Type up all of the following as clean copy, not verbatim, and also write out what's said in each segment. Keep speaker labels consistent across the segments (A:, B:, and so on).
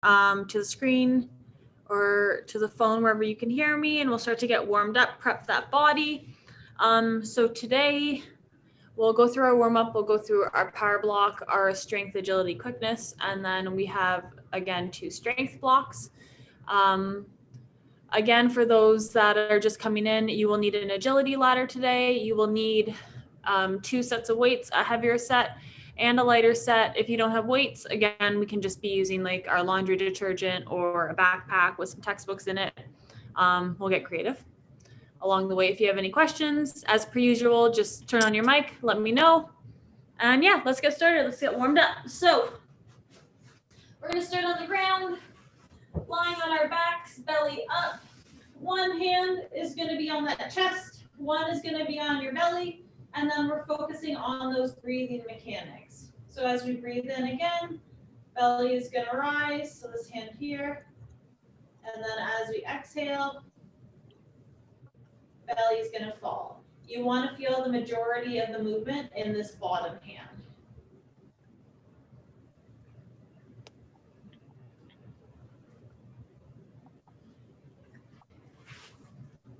A: to the screen or to the phone, wherever you can hear me, and we'll start to get warmed up, prep that body. So today we'll go through our warm up, we'll go through our power block, our strength, agility, quickness, and then we have, again, 2 strength blocks. Again, for those that are just coming in, you will need an agility ladder today. You will need 2 sets of weights, a heavier set and a lighter set. If you don't have weights, again, we can just be using like our laundry detergent or a backpack with some textbooks in it. We'll get creative along the way. If you have any questions, as per usual, just turn on your mic, let me know. And yeah, let's get started. Let's get warmed up. So we're gonna start on the ground, lying on our backs, belly up. One hand is gonna be on that chest, one is gonna be on your belly, and then we're focusing on those breathing mechanics. So as we breathe in again, belly is gonna rise, so this hand here. And then as we exhale, belly is gonna fall. You wanna feel the majority of the movement in this bottom hand.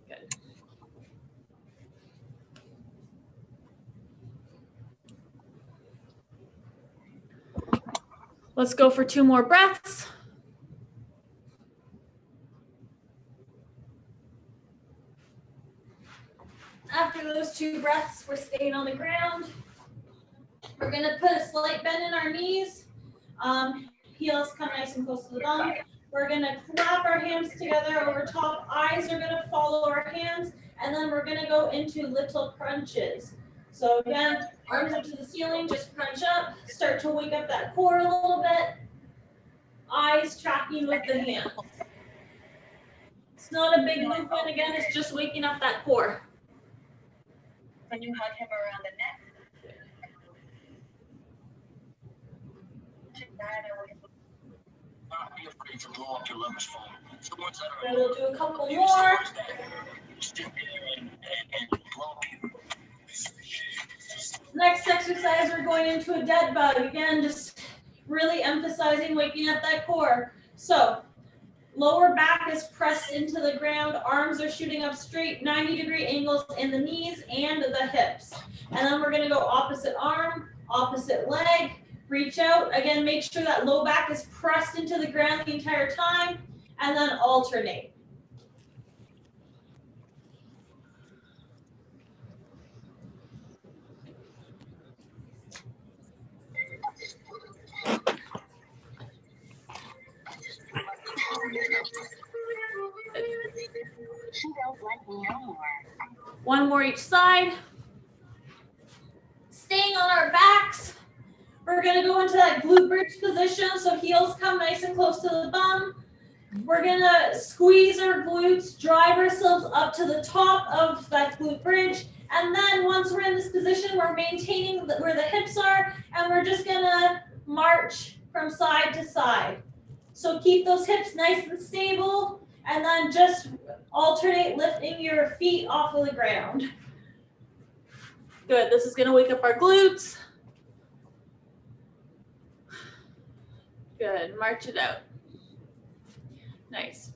A: Good. Let's go for 2 more breaths. After those 2 breaths, we're staying on the ground. We're gonna put a slight bend in our knees. Heels come nice and close to the bum. We're gonna clap our hands together over top. Eyes are gonna follow our hands. And then we're gonna go into little crunches. So again, arms up to the ceiling, just crunch up. Start to wake up that core a little bit. Eyes tracking with the hands. It's not a big movement, again, it's just waking up that core.
B: When you hug him around the neck.
C: Not be afraid to blow up your lungs for him.
A: We'll do a couple more. Next exercise, we're going into a dead bug. Again, just really emphasizing waking up that core. So lower back is pressed into the ground. Arms are shooting up straight, 90-degree angles in the knees and the hips. And then we're gonna go opposite arm, opposite leg, reach out. Again, make sure that low back is pressed into the ground the entire time, and then alternate.
B: She don't let me no more.
A: 1 more each side. Staying on our backs, we're gonna go into that glute bridge position. So heels come nice and close to the bum. We're gonna squeeze our glutes, drive ourselves up to the top of that glute bridge. And then once we're in this position, we're maintaining where the hips are, and we're just gonna march from side to side. So keep those hips nice and stable, and then just alternate lifting your feet off of the ground. Good, this is gonna wake up our glutes. Good, march it out. Nice.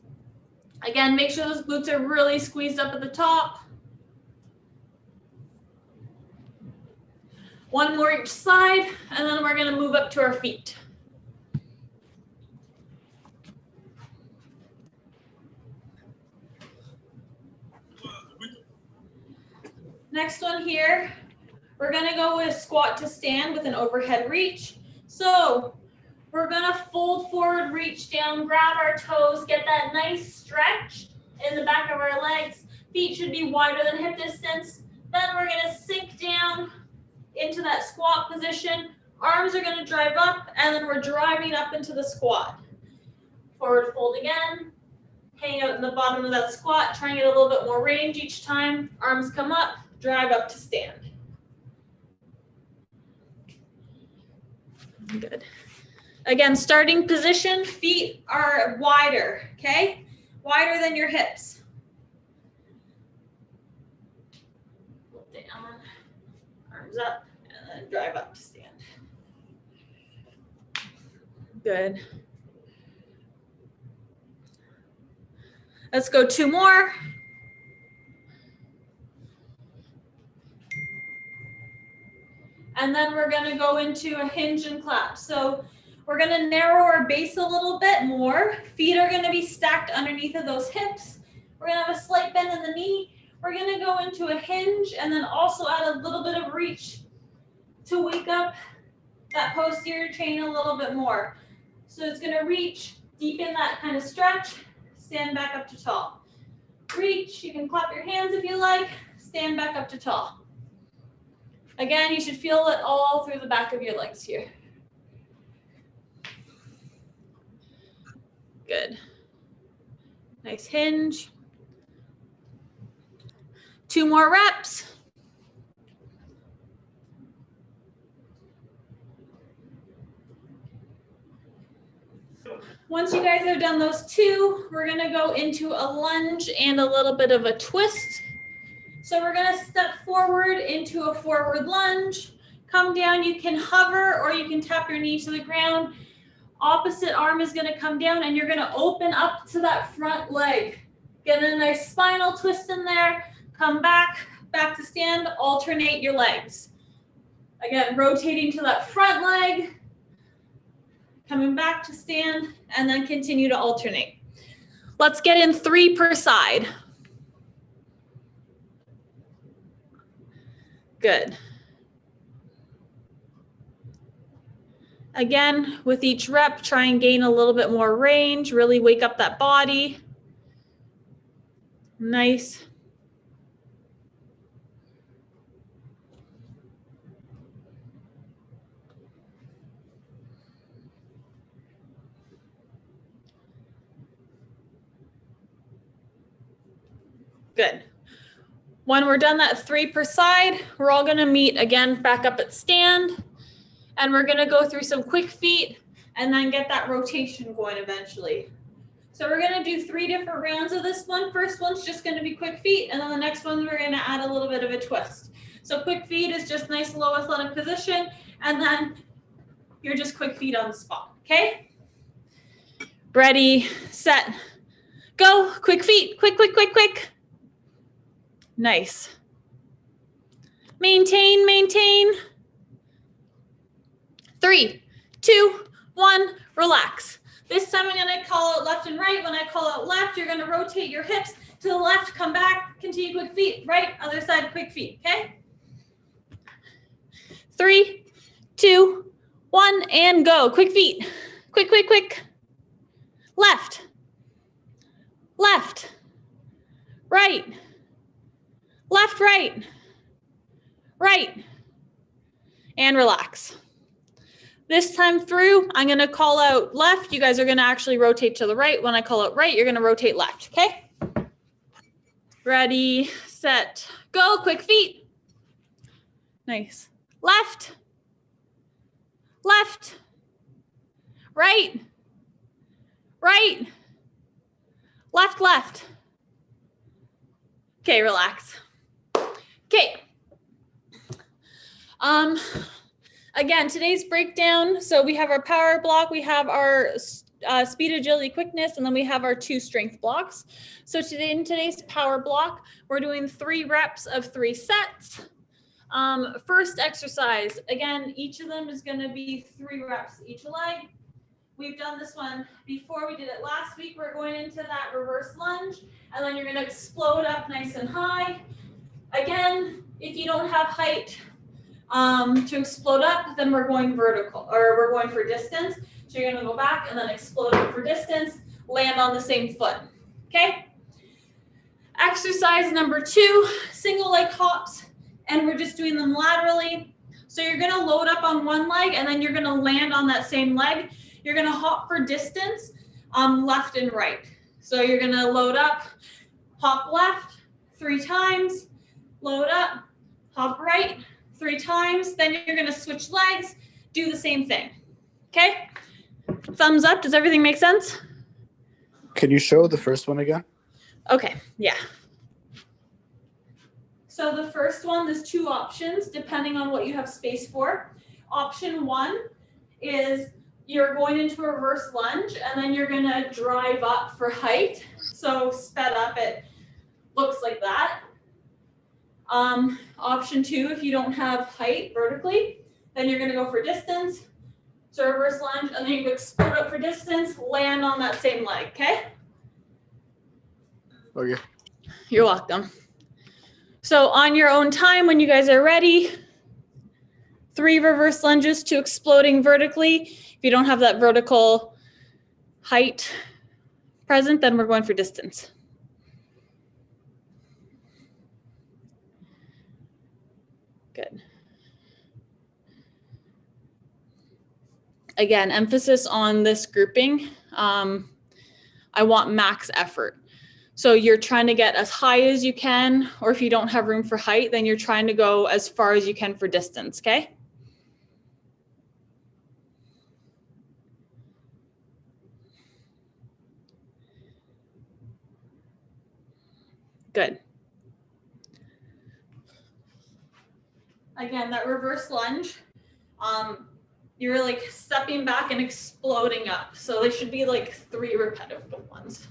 A: Again, make sure those glutes are really squeezed up at the top. 1 more each side, and then we're gonna move up to our feet. Next one here, we're gonna go with squat to stand with an overhead reach. So we're gonna fold forward, reach down, grab our toes, get that nice stretch in the back of our legs. Feet should be wider than hip distance. Then we're gonna sink down into that squat position. Arms are gonna drive up, and then we're driving up into the squat. Forward fold again. Hang out in the bottom of that squat, try and get a little bit more range each time. Arms come up, drive up to stand. Good. Again, starting position, feet are wider, okay? Wider than your hips. Pull down, arms up, and then drive up to stand. Good. Let's go 2 more. And then we're gonna go into a hinge and clap. So we're gonna narrow our base a little bit more. Feet are gonna be stacked underneath of those hips. We're gonna have a slight bend in the knee. We're gonna go into a hinge and then also add a little bit of reach to wake up that posterior chain a little bit more. So it's gonna reach, deepen that kind of stretch, stand back up to tall. Reach, you can clap your hands if you like, stand back up to tall. Again, you should feel it all through the back of your legs here. Good. Nice hinge. 2 more reps. Once you guys have done those 2, we're gonna go into a lunge and a little bit of a twist. So we're gonna step forward into a forward lunge, come down, you can hover or you can tap your knee to the ground. Opposite arm is gonna come down and you're gonna open up to that front leg. Get a nice spinal twist in there, come back to stand, alternate your legs. Again, rotating to that front leg, coming back to stand, and then continue to alternate. Let's get in 3 per side. Good. Again, with each rep, try and gain a little bit more range, really wake up that body. Nice. Good. When we're done that 3 per side, we're all gonna meet again, back up at stand, and we're gonna go through some quick feet and then get that rotation going eventually. So we're gonna do 3 different rounds of this one. First one's just gonna be quick feet, and then the next one we're gonna add a little bit of a twist. So quick feet is just nice low athletic position, and then you're just quick feet on the spot, okay? Ready, set, go. Quick feet, quick, quick, quick, quick. Nice. Maintain, maintain. 3, 2, 1, relax. This time I'm gonna call out left and right. When I call out left, you're gonna rotate your hips to the left, come back, continue quick feet. Right, other side, quick feet, okay? 3, 2, 1, and go. Quick feet. Quick, quick, quick. Left. Left. Right. Left, right. Right. And relax. This time through, I'm gonna call out left. You guys are gonna actually rotate to the right. When I call out right, you're gonna rotate left, okay? Ready, set, go. Quick feet. Nice. Left. Left. Right. Right. Left, left. Okay, relax. Okay. Again, today's breakdown. So we have our power block, we have our speed, agility, quickness, and then we have our 2 strength blocks. So today in today's power block, we're doing 3 reps of 3 sets. First exercise, again, each of them is going to be 3 reps each leg. We've done this one before. We did it last week. We're going into that reverse lunge, and then you're going to explode up nice and high. Again, if you don't have height to explode up, then we're going vertical, or we're going for distance. So you're going to go back and then explode up for distance, land on the same foot, okay? Exercise number 2, single leg hops, and we're just doing them laterally. So you're going to load up on one leg, and then you're going to land on that same leg. You're going to hop for distance, left and right. So you're going to load up, hop left 3 times, load up, hop right 3 times. Then you're going to switch legs, do the same thing. Okay? Thumbs up. Does everything make sense?
D: Can you show the first one again?
A: Okay, yeah. So the first one, there's 2 options depending on what you have space for. Option 1 is you're going into a reverse lunge, and then you're going to drive up for height. So sped up, it looks like that. Option 2, if you don't have height vertically, then you're gonna go for distance. So reverse lunge, and then you explode up for distance, land on that same leg, okay?
D: Okay.
A: You're welcome. So on your own time, when you guys are ready, 3 reverse lunges to exploding vertically. If you don't have that vertical height present, then we're going for distance. Good. Again, emphasis on this grouping. I want max effort. So you're trying to get as high as you can, or if you don't have room for height, then you're trying to go as far as you can for distance, okay? Good. Again, that reverse lunge, you're like stepping back and exploding up. So they should be like 3 repetitive ones.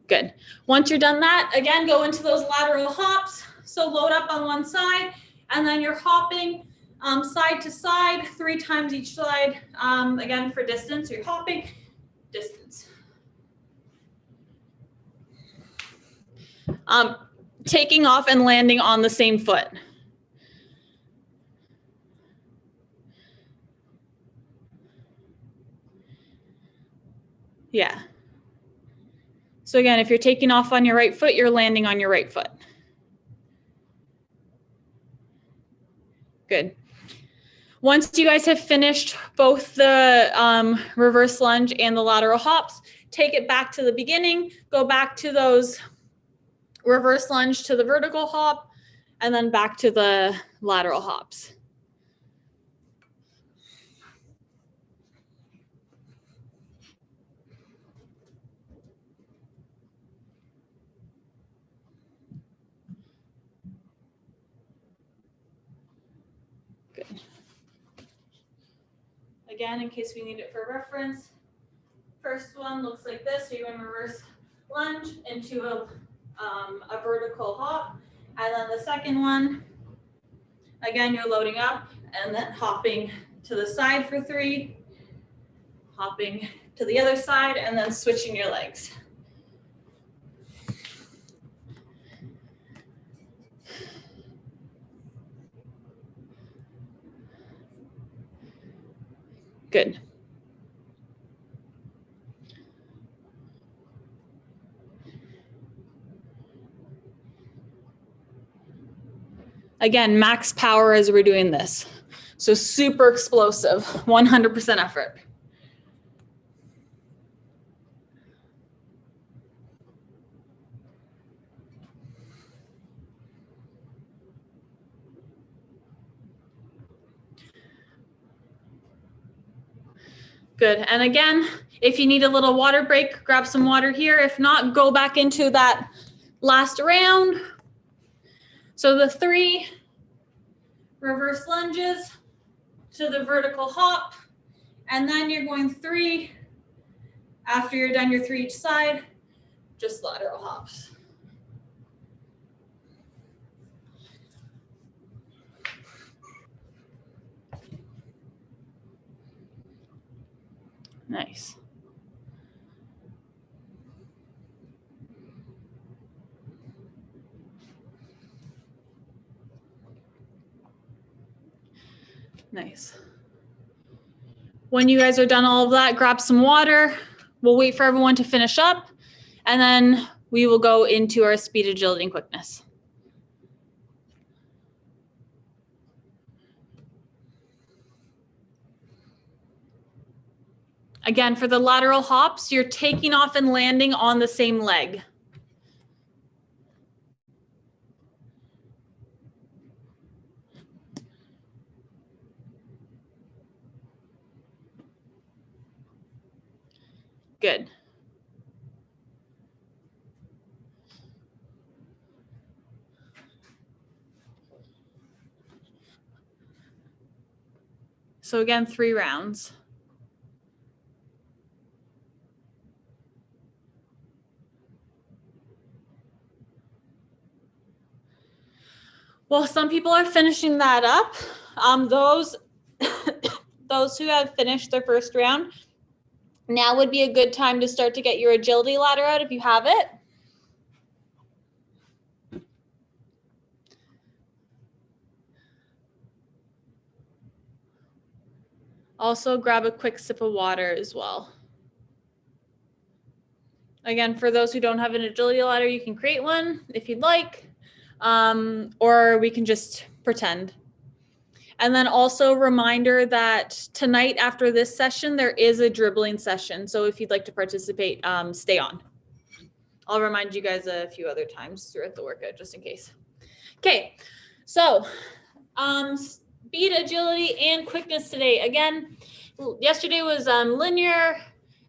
A: Good. Once you're done that, again, go into those lateral hops. So load up on one side, and then you're hopping side to side, 3 times each side. Again, for distance, you're hopping, distance. Taking off and landing on the same foot. Yeah. So again, if you're taking off on your right foot, you're landing on your right foot. Good. Once you guys have finished both the reverse lunge and the lateral hops, take it back to the beginning, go back to those reverse lunge to the vertical hop, and then back to the lateral hops. Good. Again, in case we need it for reference, first one looks like this. So you're in reverse lunge into a vertical hop. And then the second one, again, you're loading up and then hopping to the side for 3, hopping to the other side, and then switching your legs. Good. Again, max power as we're doing this. So super explosive, 100% effort. Good. And again, if you need a little water break, grab some water here. If not, go back into that last round. So the 3 reverse lunges to the vertical hop, and then you're going 3. After you're done your 3 each side, just lateral hops. Nice. Nice. When you guys are done all of that, grab some water. We'll wait for everyone to finish up, and then we will go into our speed, agility, and quickness. Again, for the lateral hops, you're taking off and landing on the same leg. Good. So again, 3 rounds. Well, some people are finishing that up. Those who have finished their first round, now would be a good time to start to get your agility ladder out if you have it. Also, grab a quick sip of water as well. Again, for those who don't have an agility ladder, you can create one if you'd like, or we can just pretend. And then also reminder that tonight after this session, there is a dribbling session. So if you'd like to participate, stay on. I'll remind you guys a few other times throughout the workout just in case. Okay, so speed, agility, and quickness today. Again, yesterday was linear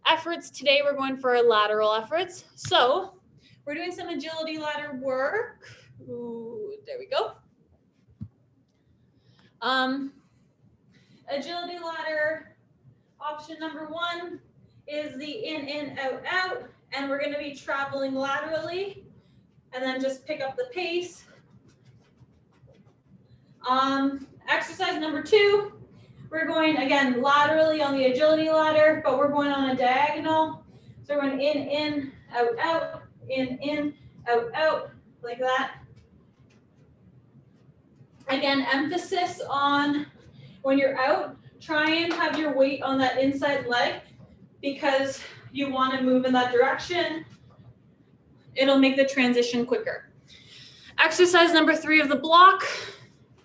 A: efforts. Today we're going for lateral efforts. So we're doing some agility ladder work. Ooh, there we go. Agility ladder option number 1 is the in, out, out. And we're going to be traveling laterally and then just pick up the pace. Exercise number 2, we're going again laterally on the agility ladder, but we're going on a diagonal. So we're going in, out, out, in, out, like that. Again, emphasis on when you're out, try and have your weight on that inside leg because you want to move in that direction. It'll make the transition quicker. Exercise number 3 of the block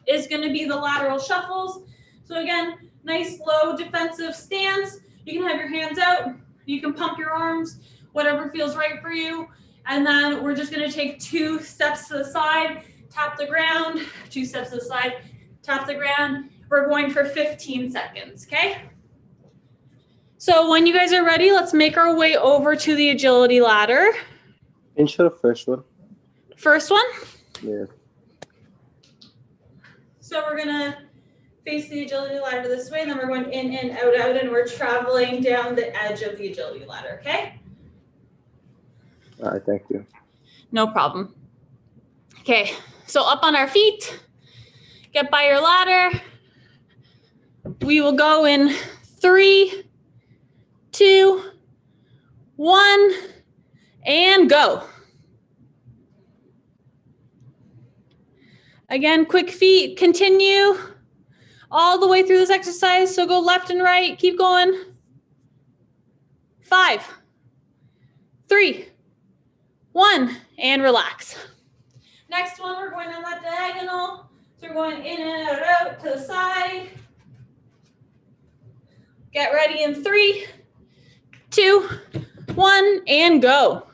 A: is going to be the lateral shuffles. So again, nice low defensive stance. You can have your hands out. You can pump your arms, whatever feels right for you. And then we're just going to take 2 steps to the side, tap the ground, 2 steps to the side, tap the ground. We're going for 15 seconds, okay? So when you guys are ready, let's make our way over to the agility ladder.
E: Can you show the first one?
A: First one.
E: Yeah.
A: So we're gonna face the agility ladder this way, and then we're going in, out, out, and we're traveling down the edge of the agility ladder, okay?
E: All right, thank you.
A: No problem. Okay, so up on our feet, get by your ladder. We will go in 3, 2, 1, and go. Again, quick feet, continue all the way through this exercise. So go left and right, keep going. 5, 3, 1, and relax. Next one, we're going on that diagonal. So we're going in and out, out to the side. Get ready in 3, 2, 1, and go.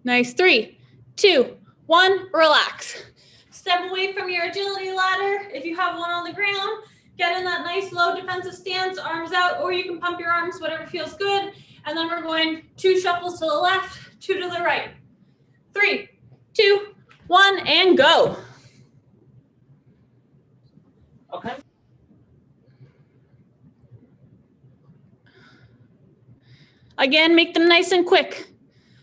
A: Nice. 3, 2, 1, relax. Step away from your agility ladder. If you have one on the ground, get in that nice low defensive stance, arms out, or you can pump your arms, whatever feels good. And then we're going 2 shuffles to the left, 2 to the right. 3, 2, 1, and go.
F: Okay.
A: Again, make them nice and quick.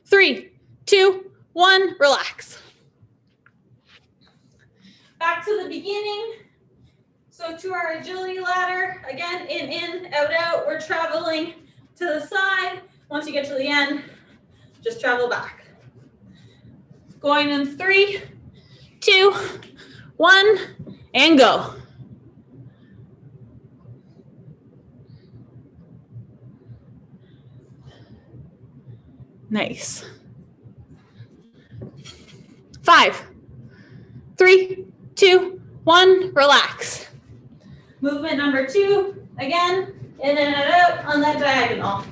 A: 3, 2, 1, relax. Back to the beginning. So to our agility ladder, again, in, out, out. We're traveling to the side. Once you get to the end, just travel back. Going in 3, 2, 1, and go. Nice. 5, 3, 2, 1, relax. Movement number 2, again, in and out on that diagonal.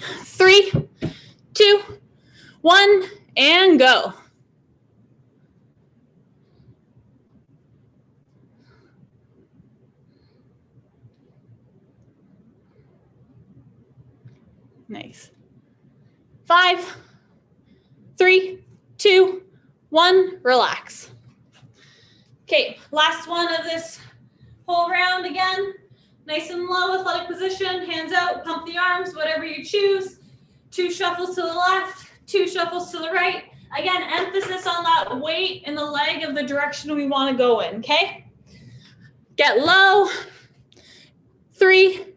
A: 3, 2, 1, and go. Nice. 5, 3, 2, 1, relax. Okay, last one of this whole round again. Nice and low, athletic position, hands out, pump the arms, whatever you choose. 2 shuffles to the left, 2 shuffles to the right. Again, emphasis on that weight in the leg of the direction we want to go in, okay? Get low. 3,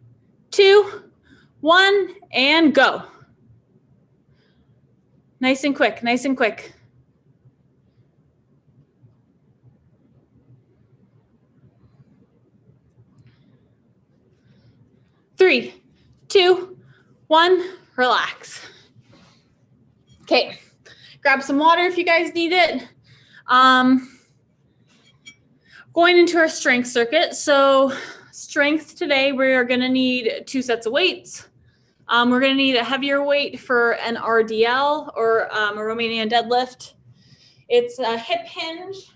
A: 2, 1, and go. Nice and quick, nice and quick. Three, 2, 1, relax. Okay, grab some water if you guys need it. Going into our strength circuit. So strength today, we are gonna need 2 sets of weights. We're gonna need a heavier weight for an RDL or a Romanian deadlift. It's a hip hinge.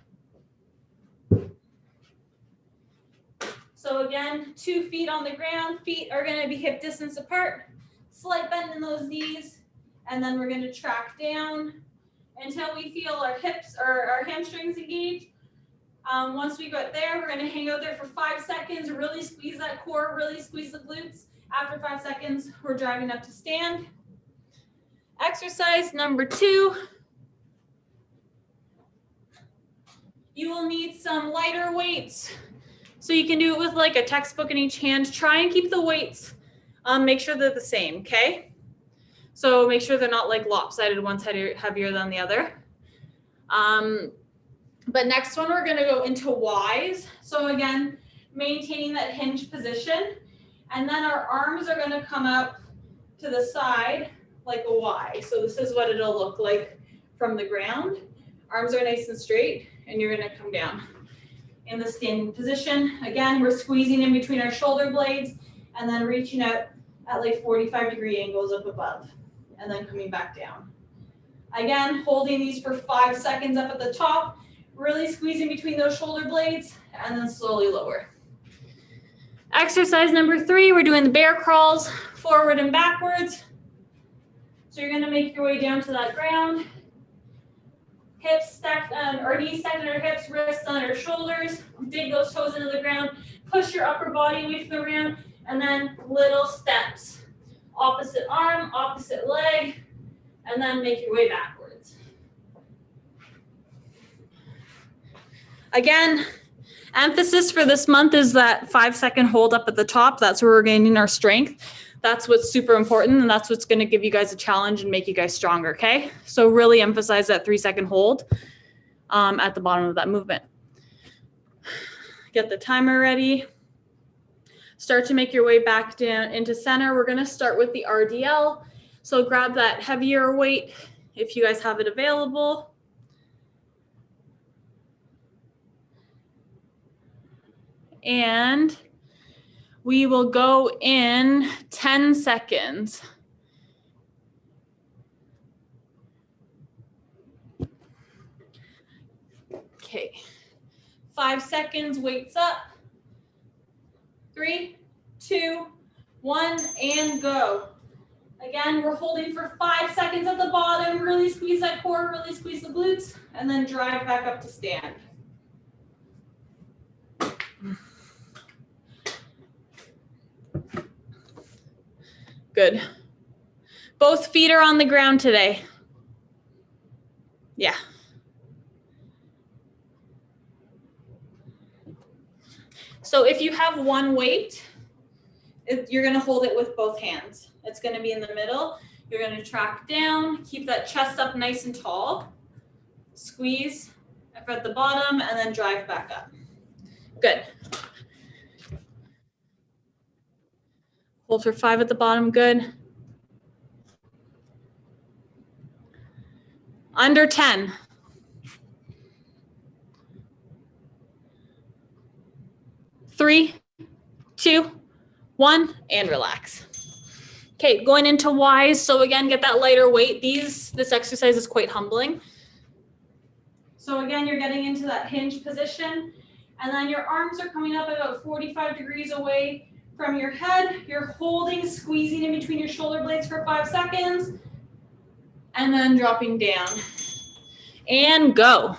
A: So again, 2 feet on the ground, feet are gonna be hip distance apart, slight bend in those knees, and then we're gonna track down until we feel our hips or our hamstrings engage. Once we get there, we're gonna hang out there for 5 seconds, really squeeze that core, really squeeze the glutes. After 5 seconds, we're driving up to stand. Exercise number 2. You will need some lighter weights. So you can do it with like a textbook in each hand. Try and keep the weights, make sure they're the same, okay? So make sure they're not like lopsided, one's heavier than the other. But next one, we're gonna go into Ys. So again, maintaining that hinge position. And then our arms are gonna come up to the side like a Y. So this is what it'll look like from the ground. Arms are nice and straight, and you're gonna come down in the standing position. Again, we're squeezing in between our shoulder blades and then reaching out at like 45-degree angles up above and then coming back down. Again, holding these for 5 seconds up at the top, really squeezing between those shoulder blades and then slowly lower. Exercise number 3, we're doing the bear crawls, forward and backwards. So you're gonna make your way down to that ground. Hips stacked or knees stacked on our hips, wrists on our shoulders. Dig those toes into the ground. Push your upper body away from the ground, and then little steps. Opposite arm, opposite leg, and then make your way backwards. Again, emphasis for this month is that 5-second hold up at the top. That's where we're gaining our strength. That's what's super important, and that's what's going to give you guys a challenge and make you guys stronger, okay? So really emphasize that 3-second hold at the bottom of that movement. Get the timer ready. Start to make your way back down into center. We're going to start with the RDL. So grab that heavier weight if you guys have it available. And we will go in 10 seconds. Okay, 5 seconds, weights up. 3, 2, 1, and go. Again, we're holding for 5 seconds at the bottom. Really squeeze that core, really squeeze the glutes, and then drive back up to stand. Good. Both feet are on the ground today. Yeah. So if you have one weight, you're going to hold it with both hands. It's going to be in the middle. You're going to track down, keep that chest up nice and tall. Squeeze at the bottom and then drive back up. Good. Hold for 5 at the bottom, good. Under 10. 3, 2, 1, and relax. Okay, going into Ys. So again, get that lighter weight. This exercise is quite humbling. So again, you're getting into that hinge position, and then your arms are coming up about 45 degrees away from your head. You're holding, squeezing in between your shoulder blades for 5 seconds. and then dropping down. And go.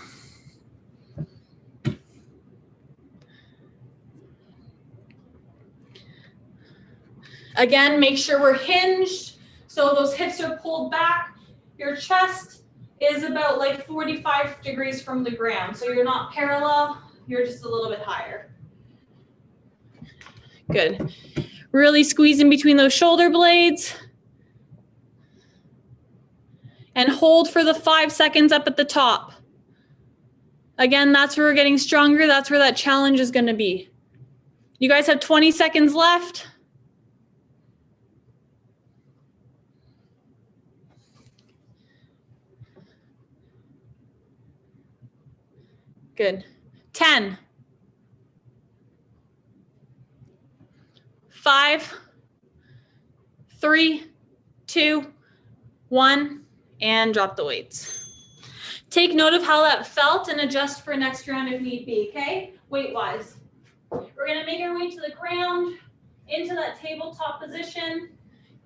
A: Again, make sure we're hinged, so those hips are pulled back. Your chest is about like 45 degrees from the ground, so you're not parallel, you're just a little bit higher. Good. Really squeeze in between those shoulder blades. And hold for the 5 seconds up at the top. Again, that's where we're getting stronger. That's where that challenge is going to be. You guys have 20 seconds left. Good. 10. 5, 3, 2, 1, and drop the weights. Take note of how that felt and adjust for next round if need be, okay? Weight-wise. We're gonna make our way to the ground, into that tabletop position.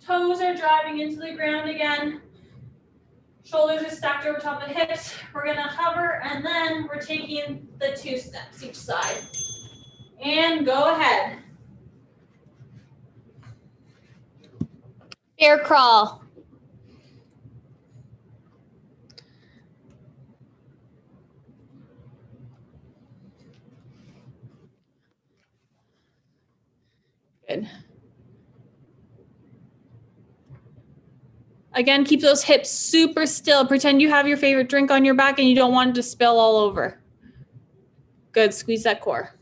A: Toes are driving into the ground again. Shoulders are stacked over top of hips. We're gonna hover and then we're taking the 2 steps each side. And go ahead. Air crawl. Good. Again, keep those hips super still. Pretend you have your favorite drink on your back and you don't want it to spill all over. Good, squeeze that core.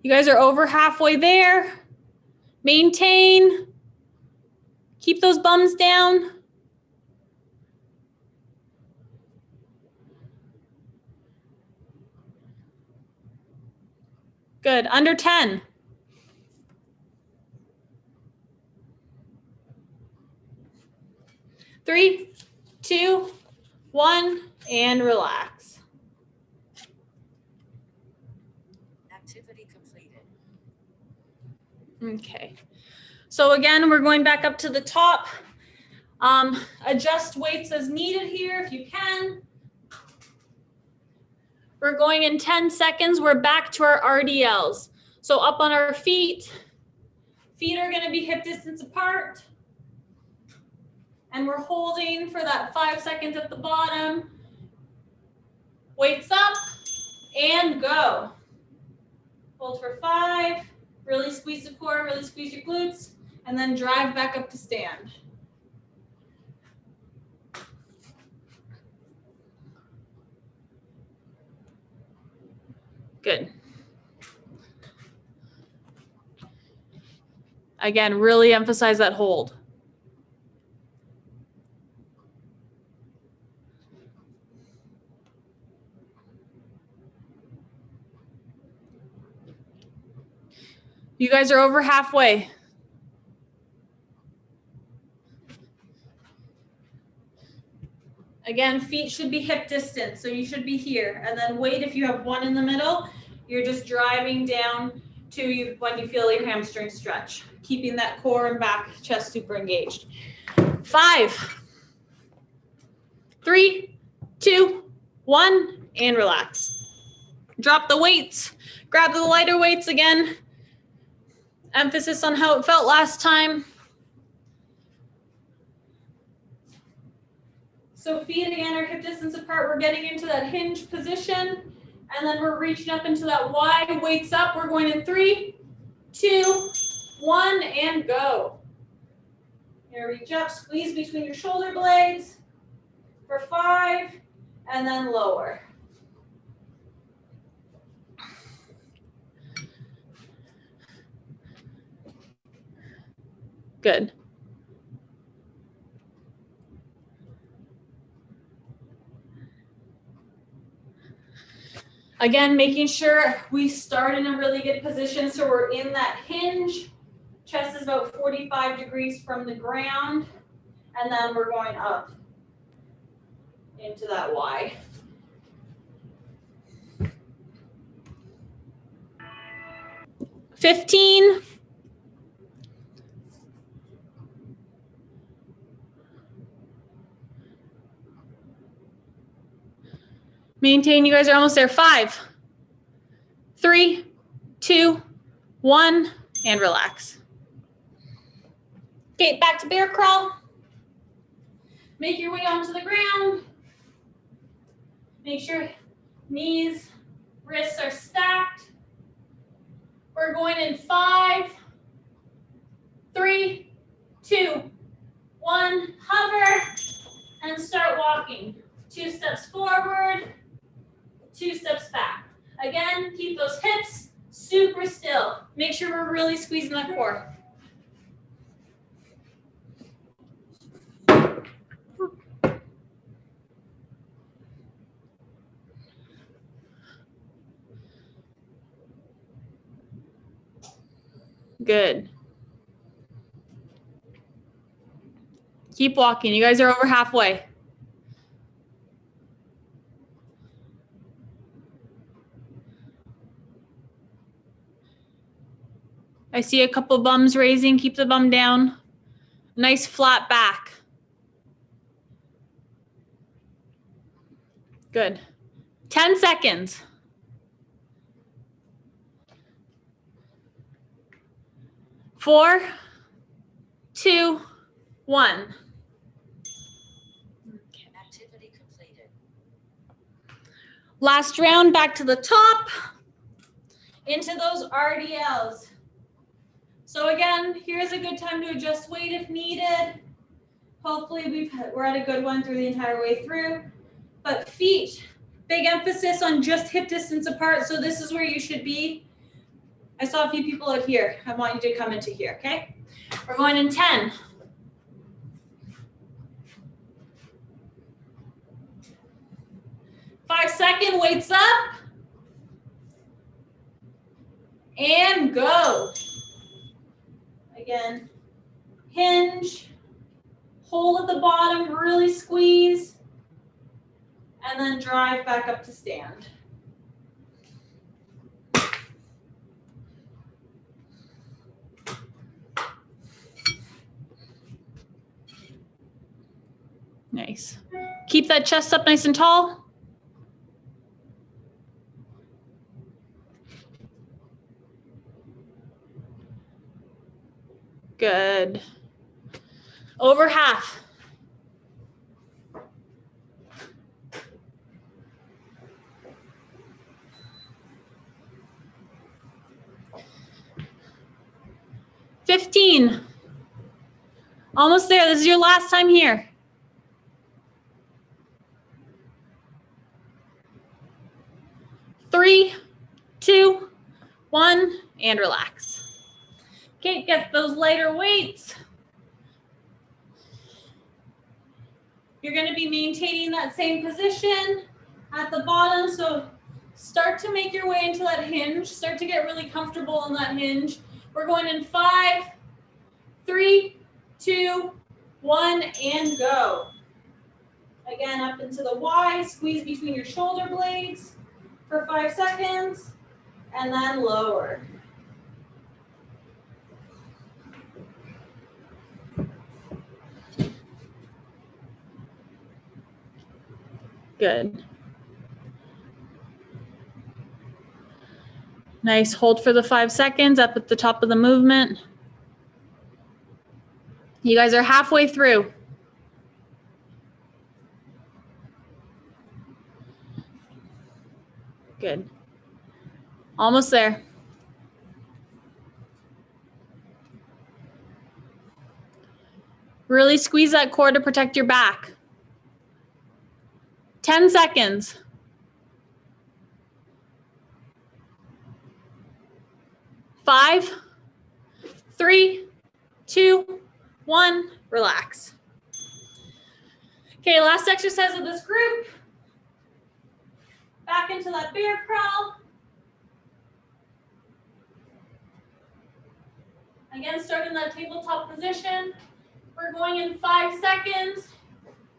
A: You guys are over halfway there. Maintain. Keep those bums down. Good, under 10. Three, 2, 1, and relax.
F: Activity completed.
A: Okay. So again, we're going back up to the top. Adjust weights as needed here if you can. We're going in 10 seconds. We're back to our RDLs. So up on our feet. Feet are going to be hip distance apart. And we're holding for that 5 seconds at the bottom. Weights up and go. Hold for 5. Really squeeze the core, really squeeze your glutes, and then drive back up to stand. Good. Again, really emphasize that hold. You guys are over halfway. Again, feet should be hip distance, so you should be here. And then weight, if you have one in the middle, you're just driving down to you when you feel your hamstrings stretch, keeping that core and back chest super engaged. 5, 3, 2, 1, and relax. Drop the weights. Grab the lighter weights again. Emphasis on how it felt last time. So feet again are hip distance apart. We're getting into that hinge position. And then we're reaching up into that Y. Weights up. We're going in 3, 2, 1, and go. Here, reach up, squeeze between your shoulder blades for 5, and then lower. Good. Again, making sure we start in a really good position so we're in that hinge. Chest is about 45 degrees from the ground. And then we're going up into that Y. Maintain, you guys are almost there. 5, 3, 2, 1, and relax. Okay, back to bear crawl. Make your way onto the ground. Make sure knees, wrists are stacked. We're going in 5, 3, 2, 1, hover, and start walking. 2 steps forward, 2 steps back. Again, keep those hips super still. Make sure we're really squeezing that core. Good. Keep walking. You guys are over halfway. I see a couple bums raising. Keep the bum down. Nice flat back. Good. 10 seconds. 4, 2, 1.
F: Activity completed.
A: Last round, back to the top, into those RDLs. So again, here's a good time to adjust weight if needed. Hopefully we're at a good one through the entire way through. But feet, big emphasis on just hip distance apart. So this is where you should be. I saw a few people out here. I want you to come into here, okay? We're going in 10. 5-second, weights up. And go. Again, hinge, hold at the bottom, really squeeze, and then drive back up to stand. Nice. Keep that chest up nice and tall. Good. Over half. $15. Almost there. This is your last time here. Three, 2, 1, and relax. Okay, get those lighter weights. You're going to be maintaining that same position at the bottom. So start to make your way into that hinge. Start to get really comfortable in that hinge. We're going in 5, 3, 2, 1, and go. Again, up into the Y, squeeze between your shoulder blades for 5 seconds, and then lower. Good. Nice, hold for the 5 seconds up at the top of the movement. You guys are halfway through. Good. Almost there. Really squeeze that core to protect your back. 10 seconds. 5, 3, 2, 1, relax. Okay, last exercise of this group. Back into that bear crawl. Again, start in that tabletop position. We're going in 5 seconds.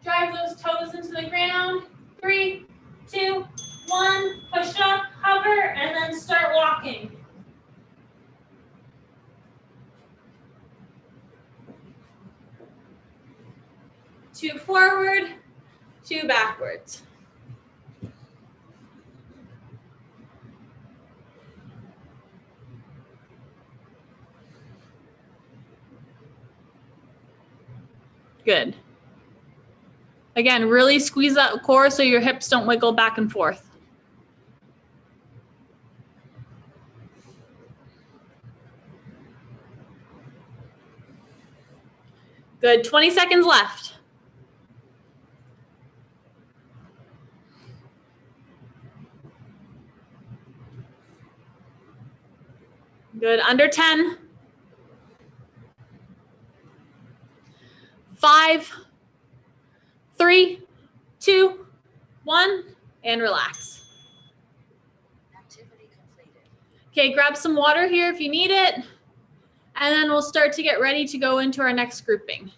A: Drive those toes into the ground. 3, 2, 1, push up, hover, and then start walking. 2 forward, 2 backwards. Good. Again, really squeeze that core so your hips don't wiggle back and forth. Good, 20 seconds left. Good, under 10. 5, 3, 2, 1, and relax.
F: Activity completed.
A: Okay, grab some water here if you need it. And then we'll start to get ready to go into our next grouping.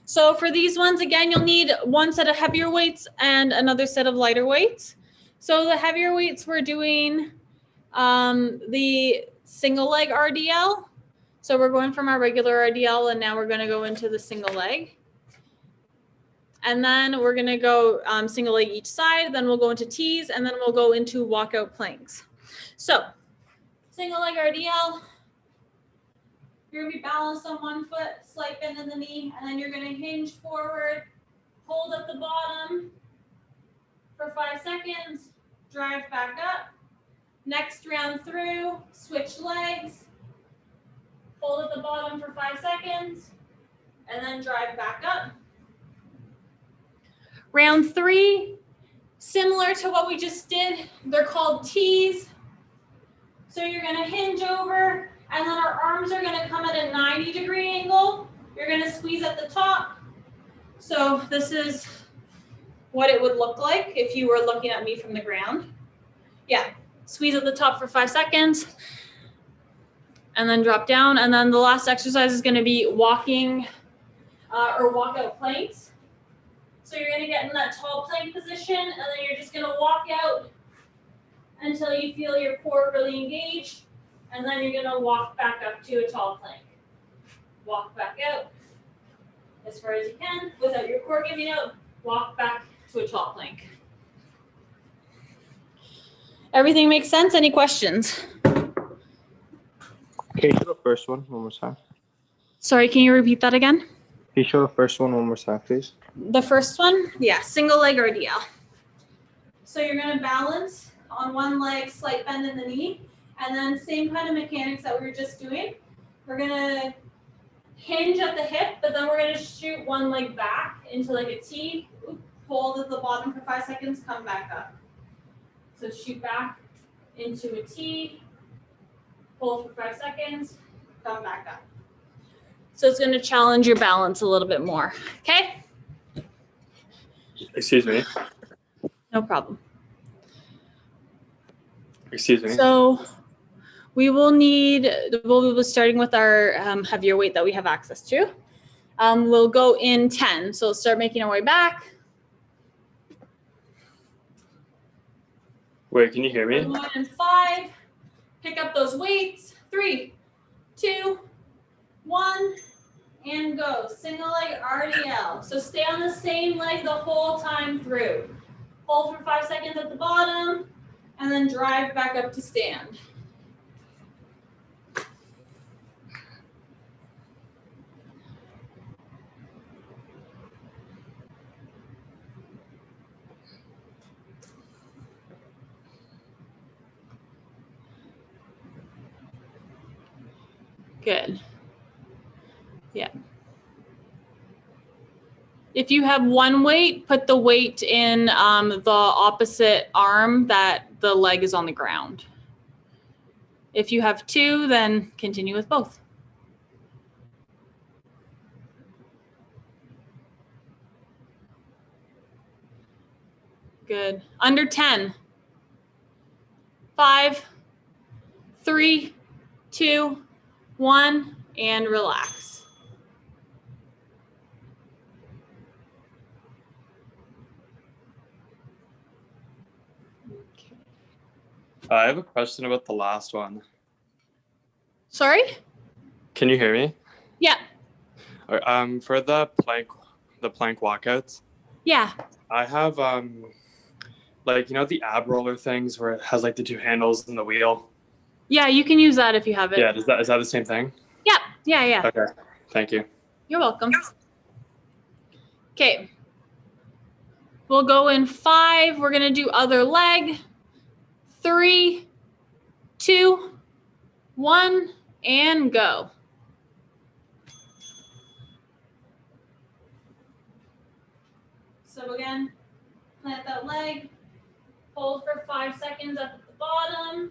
A: So for these ones, again, you'll need one set of heavier weights and another set of lighter weights. So the heavier weights, we're doing the single leg RDL. So we're going from our regular RDL and now we're gonna go into the single leg. And then we're gonna go single leg each side, then we'll go into T's, and then we'll go into walkout planks. So single leg RDL, you're gonna be balanced on one foot, slight bend in the knee, and then you're gonna hinge forward, hold at the bottom for 5 seconds, drive back up. Next round through, switch legs, hold at the bottom for 5 seconds, and then drive back up. Round 3, similar to what we just did, they're called T's. So you're gonna hinge over, and then our arms are gonna come at a 90-degree angle. You're gonna squeeze at the top. So this is what it would look like if you were looking at me from the ground. Yeah, squeeze at the top for 5 seconds, and then drop down. And then the last exercise is gonna be walking or walkout planks. So you're gonna get in that tall plank position, and then you're just gonna walk out until you feel your core really engaged, and then you're gonna walk back up to a tall plank. Walk back out as far as you can without your core giving out. Walk back to a tall plank. Everything makes sense? Any questions?
E: Can you show the first one more time?
A: Sorry, can you repeat that again?
E: Can you show the first one more time, please?
A: The first one? Yeah, single leg RDL. So you're gonna balance on one leg, slight bend in the knee, and then same kind of mechanics that we were just doing. We're gonna hinge at the hip, but then we're gonna shoot one leg back into like a T, hold at the bottom for 5 seconds, come back up. So shoot back into a T, hold for 5 seconds, come back up. So it's gonna challenge your balance a little bit more, okay?
G: Excuse me.
A: No problem.
G: Excuse me.
A: So we'll be starting with our heavier weight that we have access to. We'll go in 10. So let's start making our way back.
G: Wait, can you hear me?
A: We're going in 5. Pick up those weights. 3, 2, 1, and go. Single leg RDL. So stay on the same leg the whole time through. Hold for 5 seconds at the bottom, and then drive back up to stand. Good. Yeah. If you have one weight, put the weight in the opposite arm that the leg is on the ground. If you have 2, then continue with both. Good. Under 10. 5, 3, 2, 1, and relax.
G: I have a question about the last one.
A: Sorry?
G: Can you hear me?
A: Yeah.
G: For the plank walkouts,
A: Yeah.
G: I have like, you know, the ab roller things where it has like the 2 handles and the wheel.
A: Yeah, you can use that if you have it.
G: Yeah, is that the same thing?
A: Yeah. Yeah.
G: Okay, thank you.
A: You're welcome. Okay. We'll go in 5. We're going to do other leg. 3, 2, 1, and go. So again, plant that leg, hold for 5 seconds up at the bottom,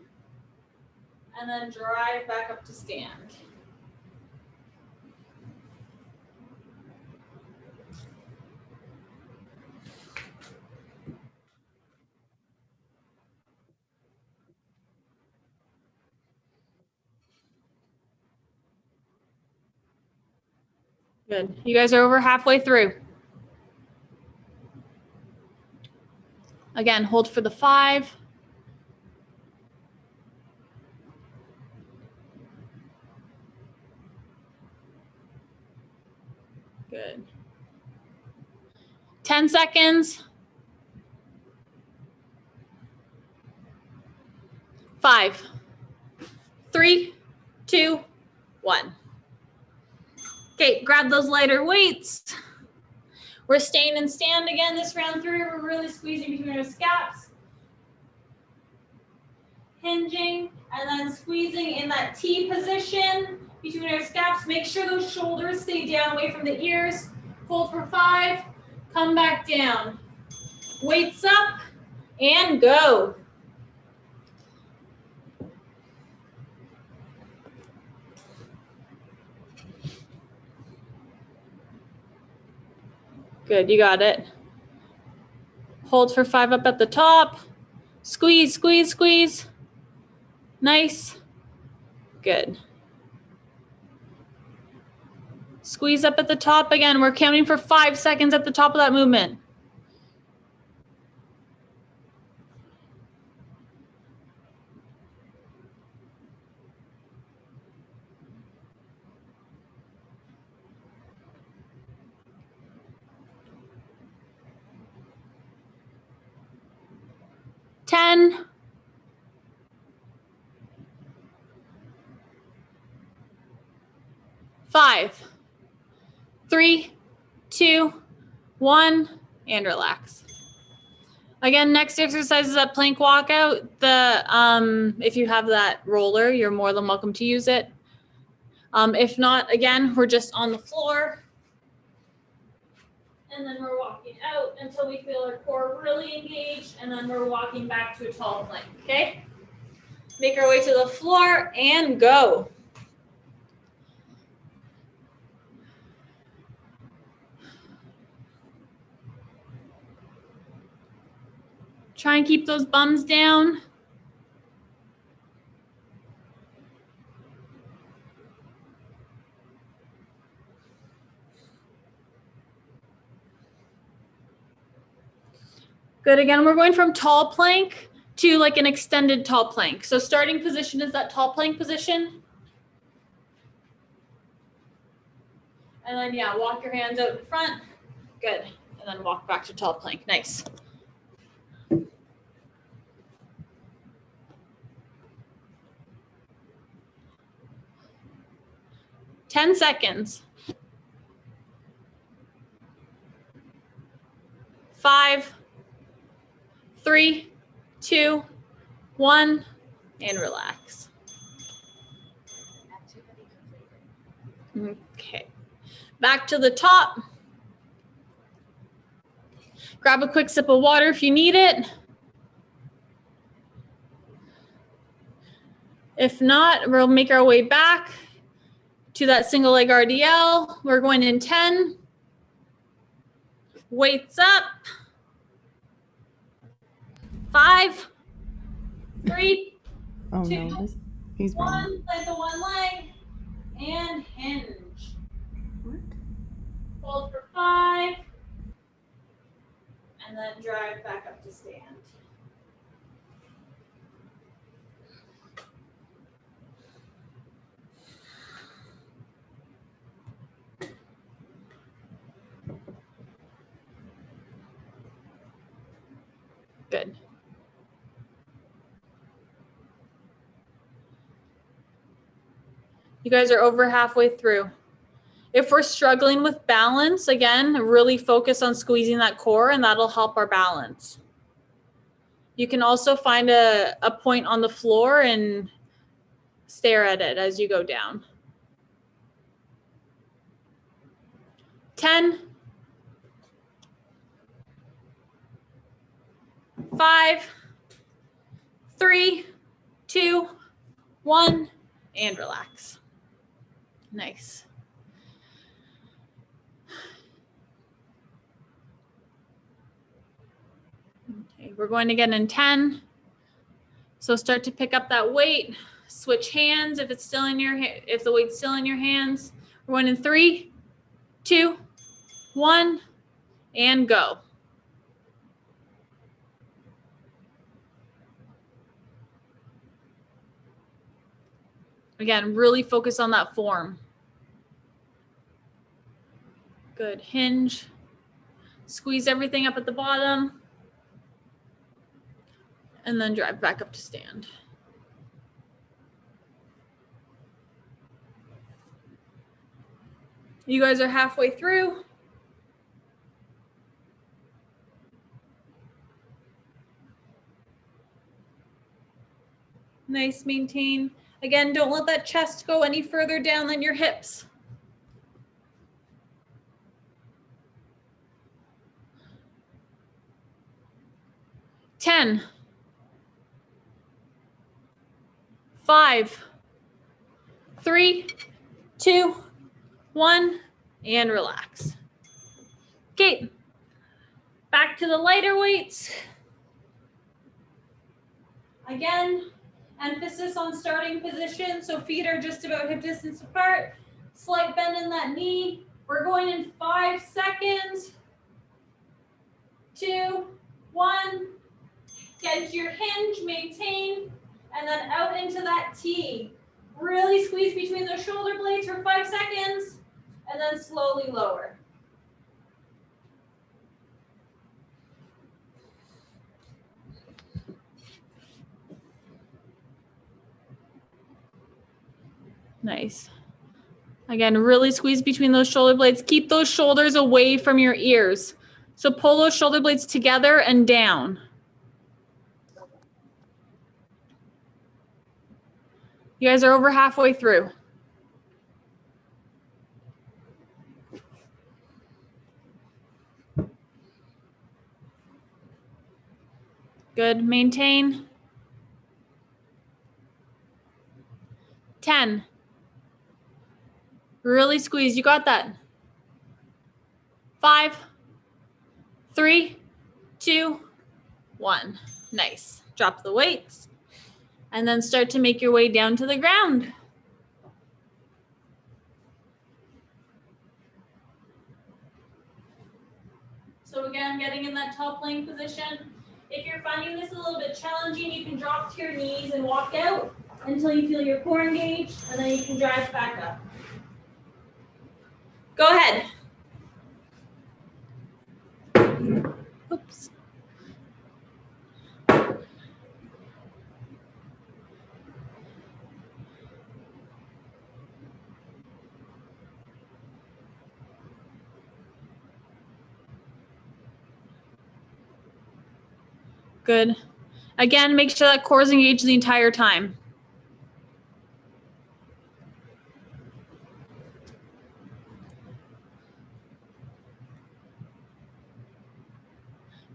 A: and then drive back up to stand. Good. You guys are over halfway through. Again, hold for the 5. Good. 10 seconds. 5, 3, 2, 1. Okay, grab those lighter weights. We're staying in stand again this round 3. We're really squeezing between our scaps. Hinging and then squeezing in that T position between our scaps. Make sure those shoulders stay down away from the ears. Hold for 5. Come back down. Weights up and go. Good, you got it. Hold for 5 up at the top. Squeeze, squeeze, squeeze. Nice. Good. Squeeze up at the top again. We're counting for 5 seconds at the top of that movement. Ten. 5, 3, 2, 1, and relax. Again, next exercise is that plank walkout. If you have that roller, you're more than welcome to use it. If not, again, we're just on the floor. And then we're walking out until we feel our core really engaged, and then we're walking back to a tall plank, okay? Make our way to the floor and go. Try and keep those bums down. Good, again, we're going from tall plank to like an extended tall plank. So starting position is that tall plank position. And then, yeah, walk your hands out in front. Good, and then walk back to tall plank, nice. Ten seconds. 5, 3, 2, 1, and relax.
F: Activity completed.
A: Okay, back to the top. Grab a quick sip of water if you need it. If not, we'll make our way back to that single leg RDL. We're going in 10. Weights up. 5, 3,
H: Oh
A: 2,
H: no, he's wrong.
A: 1. Plant the one leg and hinge.
H: What?
A: Hold for 5. And then drive back up to stand. Good. You guys are over halfway through. If we're struggling with balance, again, really focus on squeezing that core and that'll help our balance. You can also find a point on the floor and stare at it as you go down. 10, 5, 3, 2, 1, and relax. Nice. Okay, we're going again in 10. So start to pick up that weight. Switch hands if it's still in your if the weight's still in your hands. We're going in 3, 2, 1, and go. Again, really focus on that form. Good. Hinge. Squeeze everything up at the bottom. And then drive back up to stand. You guys are halfway through. Nice, maintain. Again, don't let that chest go any further down than your hips. 10, 5, 3, 2, 1, and relax. Okay, back to the lighter weights. Again, emphasis on starting position, so feet are just about hip distance apart. Slight bend in that knee. We're going in 5 seconds. 2, 1. Get into your hinge, maintain, and then out into that T. Really squeeze between those shoulder blades for 5 seconds, and then slowly lower. Nice. Again, really squeeze between those shoulder blades. Keep those shoulders away from your ears. So pull those shoulder blades together and down. You guys are over halfway through. Good, maintain. 10. Really squeeze, you got that. 5, 3, 2, 1. Nice. Drop the weights and then start to make your way down to the ground. So again, getting in that tall plank position. If you're finding this a little bit challenging, you can drop to your knees and walk out until you feel your core engaged, and then you can drive back up. Go ahead. Oops. Good. Again, make sure that core is engaged the entire time.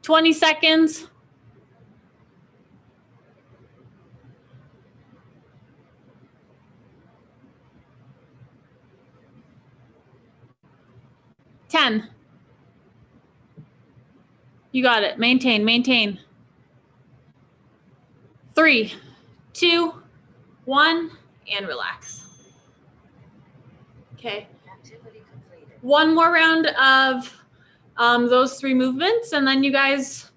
A: "20 seconds. "10. You got it. Maintain, maintain. 3, 2, 1, and relax. Okay. One more round of those 3 movements, and then you guys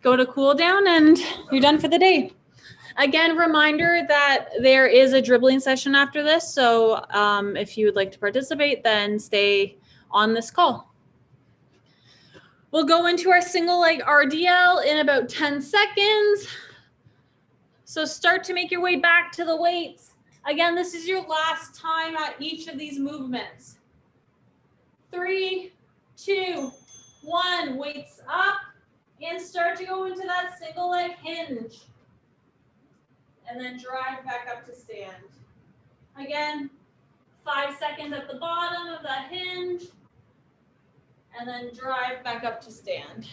A: go to cool down and you're done for the day. Again, reminder that there is a dribbling session after this, so if you would like to participate, then stay on this call. We'll go into our single leg RDL in about 10 seconds. So start to make your way back to the weights. Again, this is your last time at each of these movements. 3, 2, 1. Weights up and start to go into that single leg hinge. And then drive back up to stand. Again, 5 seconds at the bottom of that hinge. And then drive back up to stand.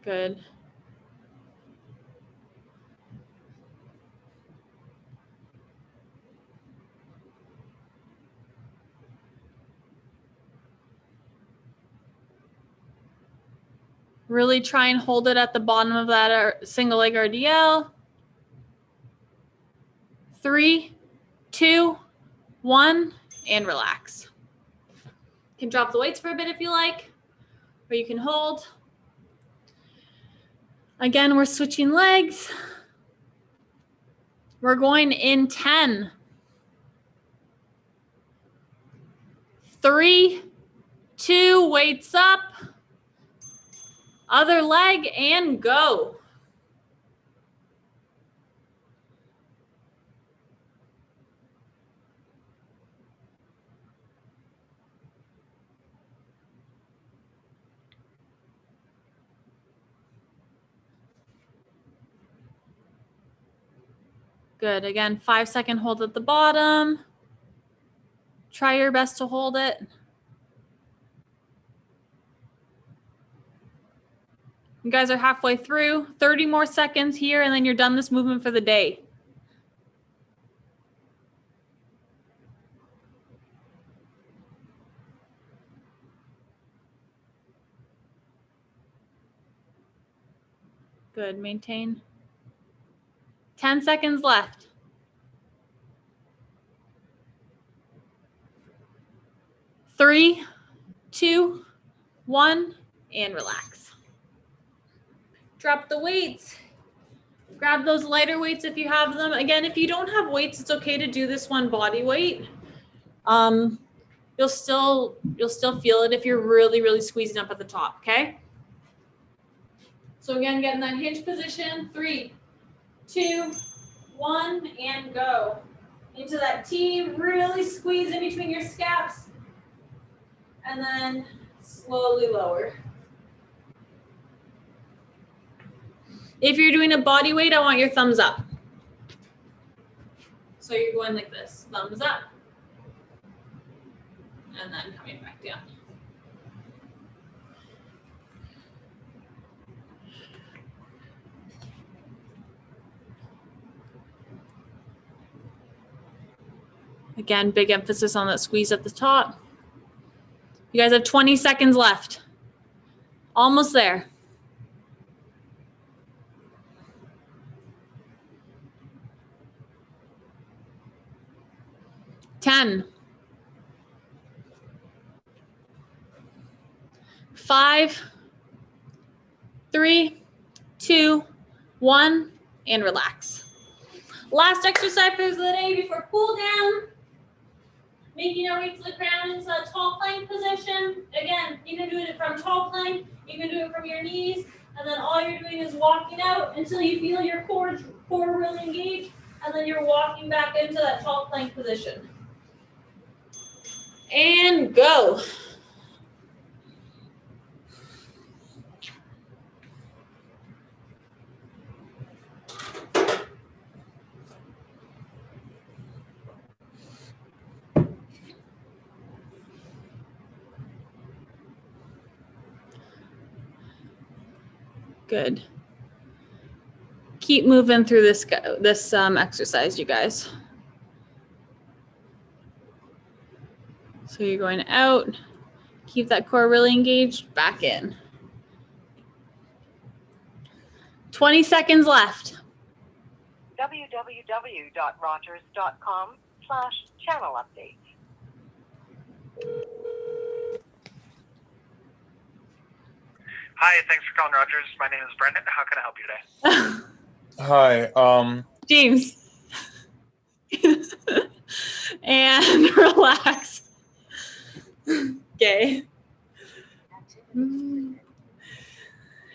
A: Good. Really try and hold it at the bottom of that single leg RDL. 3, 2, 1, and relax. You can drop the weights for a bit if you like, or you can hold. Again, we're switching legs. We're going in 10. 3, 2, weights up. Other leg and go. Good. Again, 5-second hold at the bottom. Try your best to hold it. You guys are halfway through. 30 more seconds here, and then you're done this movement for the day. Good. Maintain. 10 seconds left. 3, 2, 1, and relax. Drop the weights. Grab those lighter weights if you have them. Again, if you don't have weights, it's okay to do this one body weight. You'll still feel it if you're really, really squeezing up at the top, okay? So again, get in that hinge position. 3, 2, 1, and go. Into that T, really squeeze in between your scaps. And then slowly lower. If you're doing a body weight, I want your thumbs up. So you're going like this, thumbs up. And then coming back down. Again, big emphasis on that squeeze at the top. You guys have 20 seconds left. Almost there. 10. 5, 3, 2, 1, and relax. Last exercise for the day before cool down. Making our way to the ground into a tall plank position. Again, you can do it from tall plank, you can do it from your knees, and then all you're doing is walking out until you feel your core really engaged, and then you're walking back into that tall plank position. And go. Good. Keep moving through this exercise, you guys. So you're going out, keep that core really engaged, back in. 20 seconds left.
B: www.rogers.com/channel-update.
I: Hi, thanks for calling Rogers. My name is Brendan. How can I help you today?
F: Hi.
A: James. And relax. Okay.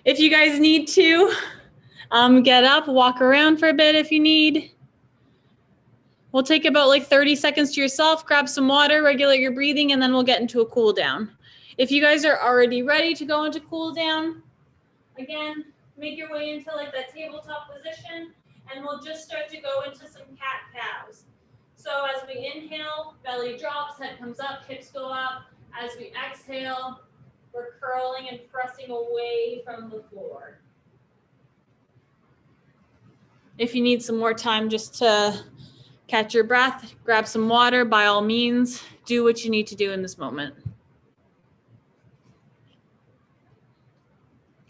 A: If you guys need to, get up, walk around for a bit if you need. We'll take about like 30 seconds to yourself, grab some water, regulate your breathing, and then we'll get into a cool down. If you guys are already ready to go into cool down, again, make your way into like that tabletop position, and we'll just start to go into some cat-cows. So as we inhale, belly drops, head comes up, hips go up. As we exhale, we're curling and pressing away from the floor. If you need some more time just to catch your breath, grab some water, by all means, do what you need to do in this moment.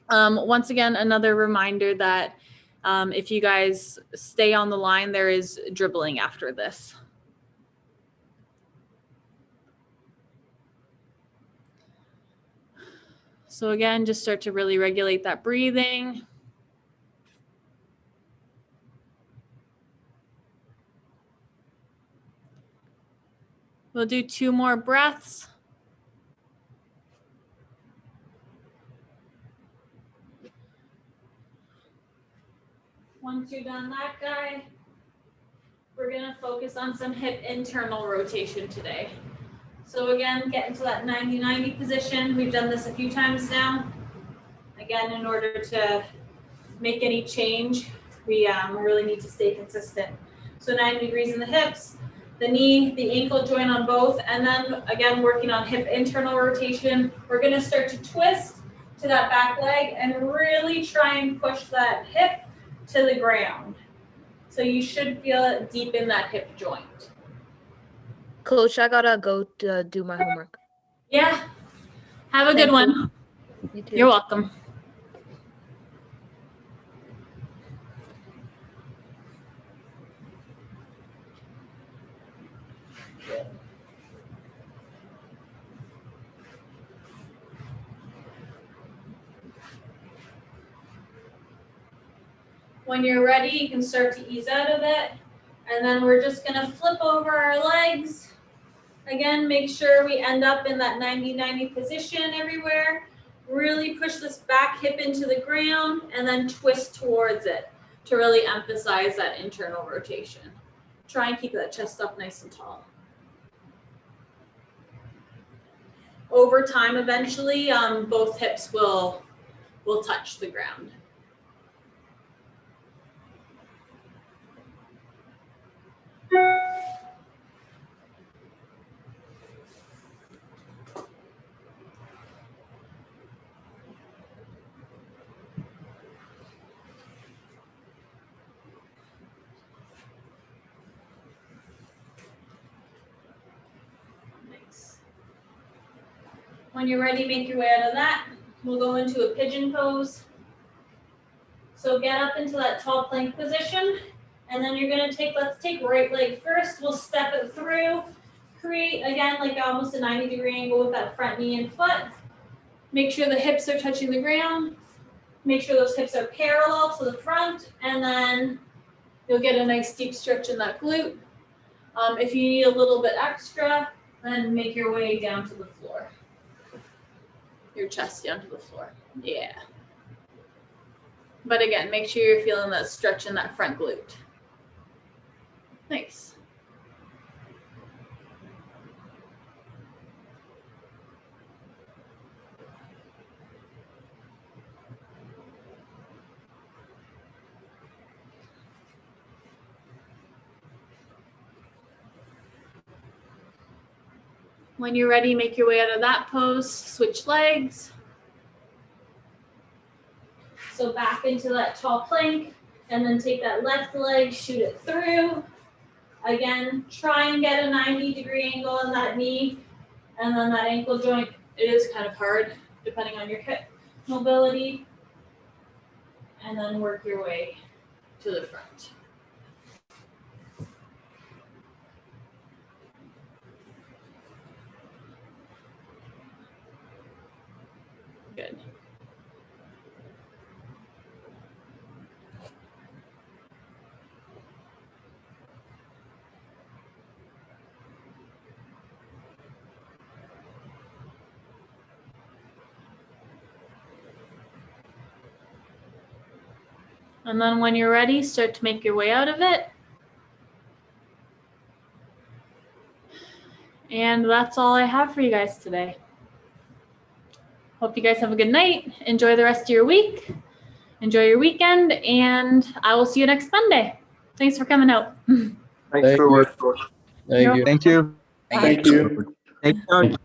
A: Once again, another reminder that if you guys stay on the line, there is dribbling after this. So again, just start to really regulate that breathing. We'll do 2 more breaths. Once you're done that guy, we're gonna focus on some hip internal rotation today. So again, get into that 90-90 position. We've done this a few times now. Again, in order to make any change, we really need to stay consistent. So 90 degrees in the hips, the knee, the ankle joint on both, and then again, working on hip internal rotation. We're gonna start to twist to that back leg and really try and push that hip to the ground. So you should feel it deep in that hip joint.
F: Coach, I gotta go to do my homework.
A: Yeah, have a good one.
F: You too.
A: You're welcome. When you're ready, you can start to ease out of it. And then we're just gonna flip over our legs. Again, make sure we end up in that 90-90 position everywhere. Really push this back hip into the ground and then twist towards it to really emphasize that internal rotation. Try and keep that chest up nice and tall. Over time, eventually, both hips will touch the ground. When you're ready, make your way out of that. We'll go into a pigeon pose. So get up into that tall plank position, and then you're gonna let's take right leg first. We'll step it through, create again like almost a 90-degree angle with that front knee and foot. Make sure the hips are touching the ground. Make sure those hips are parallel to the front, and then you'll get a nice deep stretch in that glute. If you need a little bit extra, then make your way down to the floor. Your chest down to the floor. Yeah. But again, make sure you're feeling that stretch in that front glute. Nice. When you're ready, make your way out of that pose, switch legs. So back into that tall plank, and then take that left leg, shoot it through. Again, try and get a 90-degree angle in that knee, and then that ankle joint. It is kind of hard, depending on your hip mobility. And then work your way to the front. Good. And then when you're ready, start to make your way out of it. And that's all I have for you guys today. Hope you guys have a good night. Enjoy the rest of your week. Enjoy your weekend, and I will see you next Monday. Thanks for coming out.
E: Thanks for work.
J: Thank you.
K: Thank you.
D: Thank you.
K: Thank you.